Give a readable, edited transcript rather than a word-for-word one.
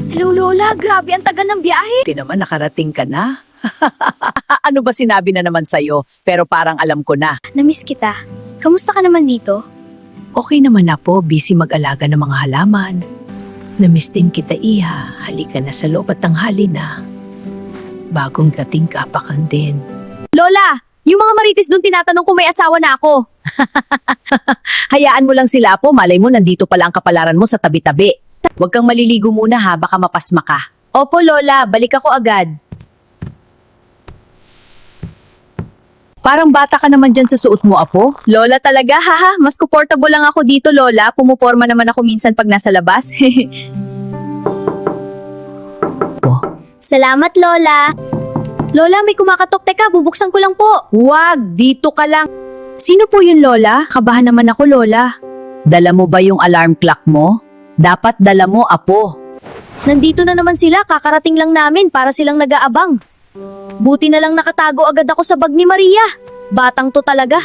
Hello, Lola. Grabe, ang tagal ng biyahe. Di naman nakarating ka na. Ano ba sinabi na naman sa'yo? Pero parang alam ko na. Namiss kita. Kamusta ka naman dito? Okay naman na po, busy mag-alaga ng mga halaman. Namiss din kita, Iha. Halika na sa loob at tanghali na. Bagong dating kapakan din. Lola, yung mga marites doon tinatanong kung may asawa na ako. Hayaan mo lang sila po, malay mo nandito pala ang kapalaran mo sa tabi-tabi. Huwag kang maliligo muna ha, baka mapasma ka. Opo, Lola. Balik ako agad. Parang bata ka naman dyan sa suot mo, Apo. Lola talaga, haha. Mas comfortable lang ako dito, Lola. Pumuporma naman ako minsan pag nasa labas. Salamat, Lola. Lola, may kumakatok. Teka, bubuksan ko lang po. Huwag, dito ka lang. Sino po yun, Lola? Kabahan naman ako, Lola. Dala mo ba yung alarm clock mo? Dapat dala mo, Apo. Nandito na naman sila. Kakarating lang namin para silang nag-aabang. Buti na lang nakatago agad ako sa bag ni Maria. Batang to talaga.